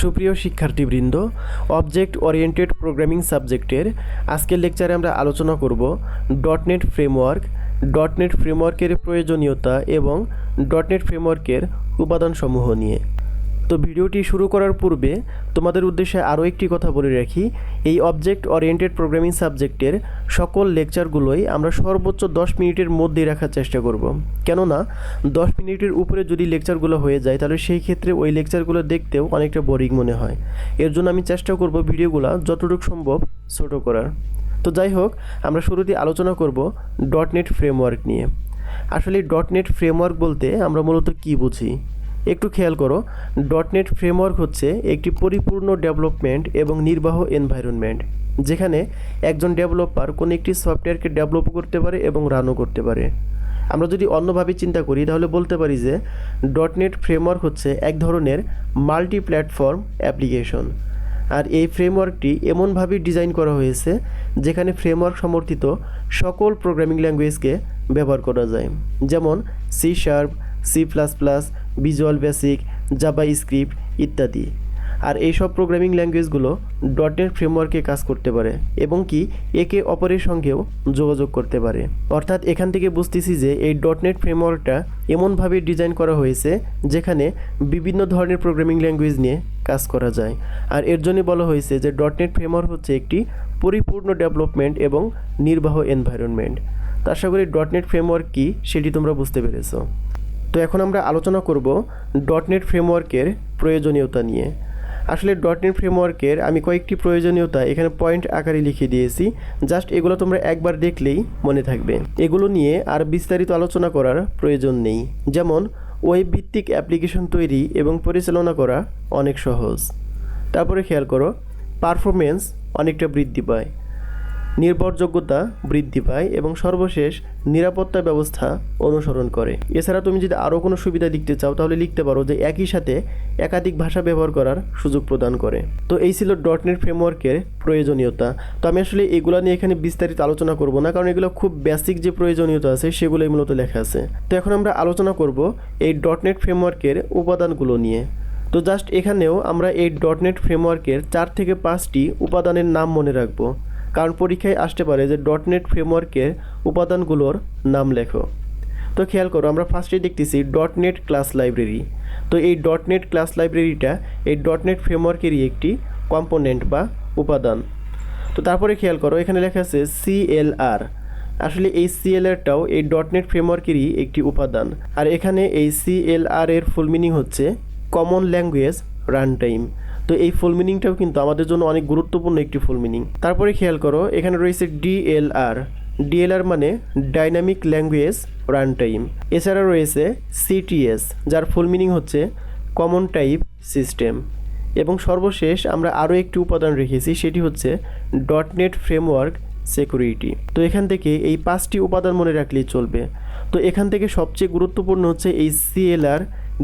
সুপ্রিয় শিক্ষার্থীবৃন্দ, object oriented programming সাবজেক্টের আজকের লেকচারে আমরা আলোচনা করব ডটনেট ফ্রেমওয়ার্কের প্রয়োজনীয়তা এবং ডটনেট ফ্রেমওয়ার্কের উপাদানসমূহ নিয়ে। তো ভিডিওটি শুরু করার পূর্বে তোমাদের উদ্দেশ্যে আরও একটি কথা বলে রাখি, এই অবজেক্ট ওরিয়েন্টেড প্রোগ্রামিং সাবজেক্টের সকল লেকচারগুলোই আমরা সর্বোচ্চ 10 মিনিটের মধ্যে রাখার চেষ্টা করব। কেননা 10 মিনিটের উপরে যদি লেকচারগুলো হয়ে যায় তাহলে সেই ক্ষেত্রে ওই লেকচারগুলো দেখতেও অনেকটা বোরিং মনে হয়। এর জন্য আমি চেষ্টা করব ভিডিওগুলো যতটুকু সম্ভব ছোট করার। তো যাই হোক, আমরা শুরুতে আলোচনা করব ডটনেট ফ্রেমওয়ার্ক নিয়ে। আসলে ডটনেট ফ্রেমওয়ার্ক বলতে আমরা মূলত কী বুঝি একটু খেয়াল করো। ডটনেট ফ্রেমওয়ার্ক হচ্ছে একটি পরিপূর্ণ ডেভেলপমেন্ট এবং নির্বাহ এনভায়রনমেন্ট, যেখানে একজন ডেভেলপার কোনো একটি সফটওয়্যারকে ডেভেলপ করতে পারে এবং রানও করতে পারে। আমরা যদি অন্যভাবে চিন্তা করি তাহলে বলতে পারি যে ডটনেট ফ্রেমওয়ার্ক হচ্ছে এক ধরনের মাল্টি প্ল্যাটফর্ম অ্যাপ্লিকেশন। আর এই ফ্রেমওয়ার্কটি এমনভাবে ডিজাইন করা হয়েছে যেখানে ফ্রেমওয়ার্ক সমর্থিত সকল প্রোগ্রামিং ল্যাঙ্গুয়েজকে ব্যবহার করা যায়, যেমন C sharp, C plus plus, visual basic, Java script ইত্যাদি। আর এই সব প্রোগ্রামিং ল্যাঙ্গুয়েজগুলো ডটনেট ফ্রেমওয়ার্কে কাজ করতে পারে এবং কি একে অপরের সঙ্গেও যোগাযোগ করতে পারে। অর্থাৎ এখান থেকে বুঝতেছি যে এই ডটনেট ফ্রেমওয়ার্কটা এমনভাবে ডিজাইন করা হয়েছে যেখানে বিভিন্ন ধরনের প্রোগ্রামিং ল্যাঙ্গুয়েজ নিয়ে কাজ করা যায়। আর এর জন্য বলা হয়েছে যে ডটনেট ফ্রেমওয়ার্ক হচ্ছে একটি পরিপূর্ণ ডেভেলপমেন্ট এবং নির্বাহ এনভায়রনমেন্ট। তো আশা করি ডটনেট ফ্রেমওয়ার্ক কী সেটি তোমরা বুঝতে পেরেছো। তো এখন আমরা আলোচনা করব ডটনেট ফ্রেমওয়ার্কের প্রয়োজনীয়তা নিয়ে। আসলে ডটনেট ফ্রেমওয়ার্কের আমি কয়েকটি প্রয়োজনীয়তা এখানে পয়েন্ট আকারে লিখে দিয়েছি, জাস্ট এগুলো তোমরা একবার দেখলেই মনে থাকবে। এগুলো নিয়ে আর বিস্তারিত আলোচনা করার প্রয়োজন নেই। যেমন ওয়েব ভিত্তিক অ্যাপ্লিকেশন তৈরি এবং পরিচালনা করা অনেক সহজ। তারপরে খেয়াল করো, পারফরমেন্স অনেকটা বৃদ্ধি পায়, নির্ভরযোগ্যতা বৃদ্ধি পায় এবং সর্বশেষ নিরাপত্তা ব্যবস্থা অনুসরণ করে। এছাড়া তুমি যদি আরও কোনো সুবিধা লিখতে চাও তাহলে লিখতে পারো যে একই সাথে একাধিক ভাষা ব্যবহার করার সুযোগ প্রদান করে। তো এই ছিল ডটনেট ফ্রেমওয়ার্কের প্রয়োজনীয়তা। তো আমি আসলে এগুলো নিয়ে এখানে বিস্তারিত আলোচনা করব না, কারণ এগুলো খুব বেসিক যে প্রয়োজনীয়তা আছে সেগুলোই মূলত লেখা আছে। তো এখন আমরা আলোচনা করব এই ডটনেট ফ্রেমওয়ার্কের উপাদানগুলো নিয়ে। তো জাস্ট এখানেও আমরা এই ডটনেট ফ্রেমওয়ার্কের 4 থেকে 5টি উপাদানের নাম মনে রাখবো, কারণ পরীক্ষায় আসতে পারে যে ডটনেট ফ্রেমওয়ার্কের উপাদানগুলোর নাম লেখো। তো খেয়াল করো, আমরা ফার্স্টে দেখতেছি ডটনেট ক্লাস লাইব্রেরি। তো এই ডটনেট ক্লাস লাইব্রেরিটা এই ডটনেট ফ্রেমওয়ার্কেরই একটি কম্পোনেন্ট বা উপাদান। তো তারপরে খেয়াল করো, এখানে লেখা আছে CLR। আসলে এই CLRটাও এই ডটনেট ফ্রেমওয়ার্কেরই একটি উপাদান। আর এখানে এই CLR এর ফুল মিনিং হচ্ছে কমন ল্যাঙ্গুয়েজ রান টাইম। তো এই ফুল মিনিংটাও কিন্তু আমাদের জন্য অনেক গুরুত্বপূর্ণ একটি ফুল মিনিং। তারপরে খেয়াল করো, এখানে রয়েছে DLR মানে ডাইনামিক ল্যাঙ্গুয়েজ রান টাইম। এছাড়া রয়েছে CTS, যার ফুল মিনিং হচ্ছে কমন টাইপ সিস্টেম। এবং সর্বশেষ আমরা আরও একটি উপাদান রেখেছি, সেটি হচ্ছে ডটনেট ফ্রেমওয়ার্ক সিকিউরিটি। তো এখান থেকে এই 5টি উপাদান মনে রাখলেই চলবে। তো এখান থেকে সবচেয়ে গুরুত্বপূর্ণ হচ্ছে এই CLR,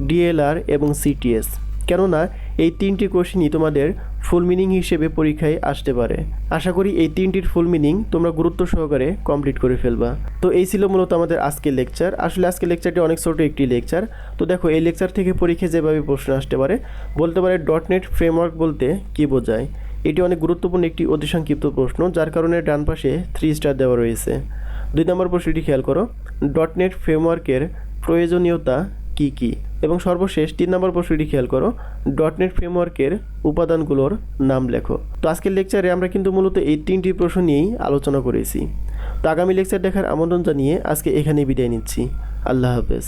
DLR এবং CTS, কেননা এই 3টি কোশ্চেনই তোমাদের ফুল মিনিং হিসেবে পরীক্ষায় আসতে পারে। আশা করি এই 3টির ফুল মিনিং তোমরা গুরুত্ব সহকারে কমপ্লিট করে ফেলবা। তো এই ছিল মূলত আমাদের আজকের লেকচার। আসলে আজকের লেকচারটি অনেক ছোট একটি লেকচার। তো দেখো, এই লেকচার থেকে পরীক্ষায় যেভাবে প্রশ্ন আসতে পারে, বলতে পারে ডটনেট ফ্রেমওয়ার্ক বলতে কী বোঝায়। এটি অনেক গুরুত্বপূর্ণ একটি অতি সংক্ষিপ্ত প্রশ্ন, যার কারণে ডান পাশে 3 স্টার দেওয়া রয়েছে। 2 নম্বর প্রশ্নটি খেয়াল করো, ডটনেট ফ্রেমওয়ার্কের প্রয়োজনীয়তা কী কী। এবং সর্বশেষ 3 নম্বর প্রশ্নটি খেয়াল করো, ডটনেট ফ্রেমওয়ার্কের উপাদানগুলোর নাম লেখো। তো আজকের লেকচারে আমরা কিন্তু মূলত এই 3টি প্রশ্ন নিয়েই আলোচনা করেছি। তো আগামী লেকচার দেখার আমন্ত্রণ জানিয়ে আজকে এখানেই বিদায় নিচ্ছি। আল্লাহ হাফেজ।